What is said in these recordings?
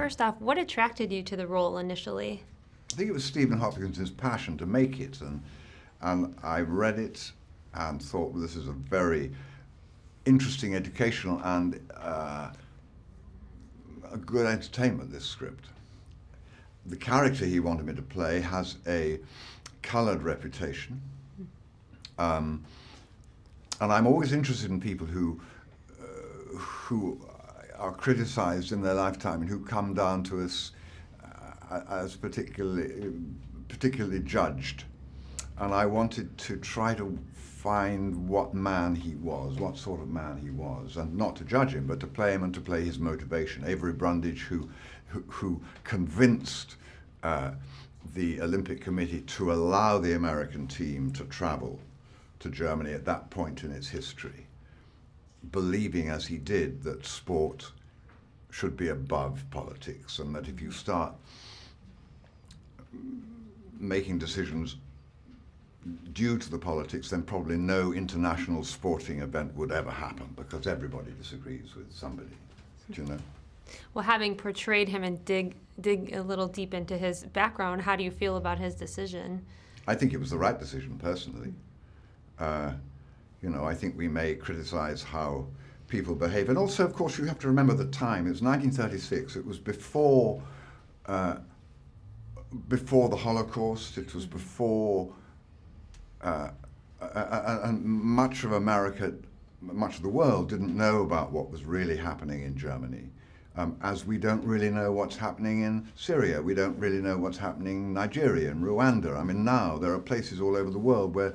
first off, what attracted you to the role initially? I think it was Stephen Hopkins' passion to make it, and I read it and thought, well, this is a very interesting, educational, and a good entertainment, this script. The character he wanted me to play has a coloured reputation, and I'm always interested in people who are criticised in their lifetime and who come down to us as particularly judged. And I wanted to try to find what man he was, what sort of man he was, and not to judge him, but to play him and to play his motivation. Avery Brundage, who convinced the Olympic Committee to allow the American team to travel to Germany at that point in its history, believing as he did that sport should be above politics, and that if you start making decisions due to the politics, then probably no international sporting event would ever happen, because everybody disagrees with somebody, do you know? Well, having portrayed him and dig a little deep into his background, how do you feel about his decision? I think it was the right decision, personally. You know, I think we may criticize how people behave. And also, of course, you have to remember the time. It was 1936. It was before the Holocaust. It was before, and much of America, much of the world didn't know about what was really happening in Germany. As we don't really know what's happening in Syria. We don't really know what's happening in Nigeria and Rwanda. I mean, now there are places all over the world where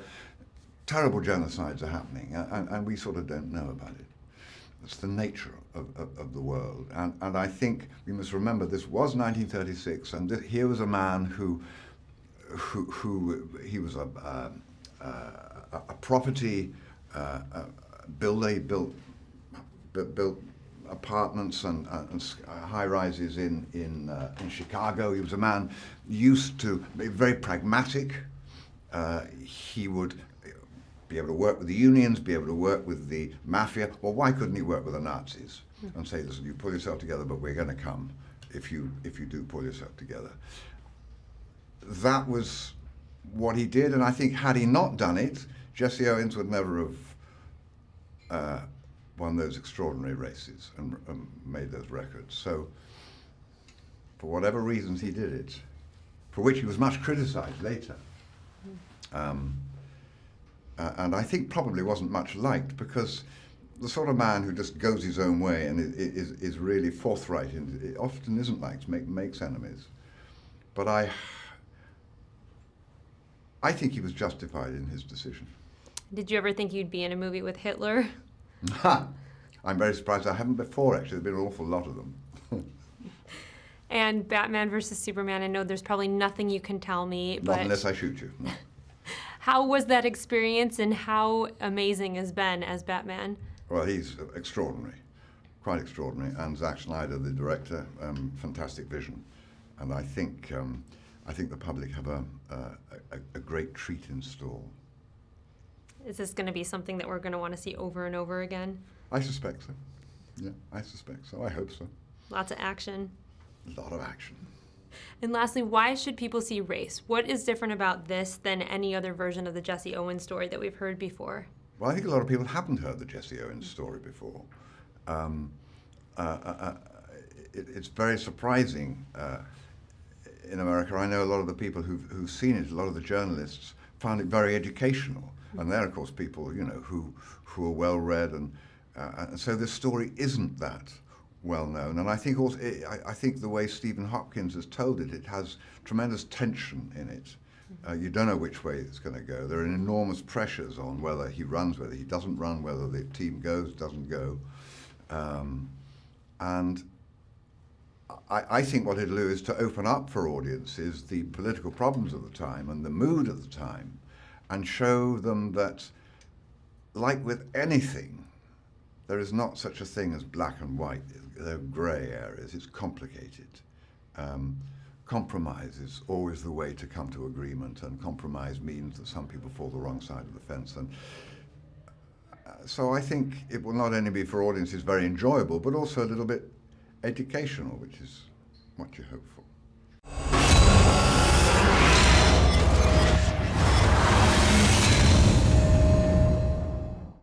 terrible genocides are happening, and we sort of don't know about it. It's the nature of the world. And I think we must remember this was 1936, and here was a man who he was a property builder. He built apartments and high rises in Chicago. He was a man used to be very pragmatic. He would be able to work with the unions, be able to work with the mafia. Well, why couldn't he work with the Nazis and say, listen, you pull yourself together, but we're going to come if you do pull yourself together. That was what he did, and I think had he not done it, Jesse Owens would never have won those extraordinary races and made those records. So, for whatever reasons he did it, for which he was much criticized later. And I think probably wasn't much liked, because the sort of man who just goes his own way and is really forthright, and it often isn't liked, makes enemies. But I think he was justified in his decision. Did you ever think you'd be in a movie with Hitler? I'm very surprised I haven't before, actually. There's been an awful lot of them. And Batman versus Superman, I know there's probably nothing you can tell me, but... Not unless I shoot you. No. How was that experience, and how amazing has Ben as Batman? Well, he's extraordinary, quite extraordinary. And Zack Snyder, the director, fantastic vision. And I think the public have a great treat in store. Is this going to be something that we're going to want to see over and over again? I suspect so. Yeah, I suspect so. I hope so. Lots of action. A lot of action. And lastly, why should people see Race? What is different about this than any other version of the Jesse Owens story that we've heard before? Well, I think a lot of people haven't heard the Jesse Owens story before. It's very surprising in America. I know a lot of the people who've seen it, a lot of the journalists found it very educational. And they're, of course, people, you know, who are well-read, and so this story isn't that well known. And I think also, I think the way Stephen Hopkins has told it, it has tremendous tension in it. You don't know which way it's going to go. There are enormous pressures on whether he runs, whether he doesn't run, whether the team goes, doesn't go. And I think what it'll do is to open up for audiences the political problems of the time and the mood of the time, and show them that, like with anything, there is not such a thing as black and white. There are grey areas. It's complicated. Compromise is always the way to come to agreement, and compromise means that some people fall the wrong side of the fence. And so I think it will not only be for audiences very enjoyable, but also a little bit educational, which is what you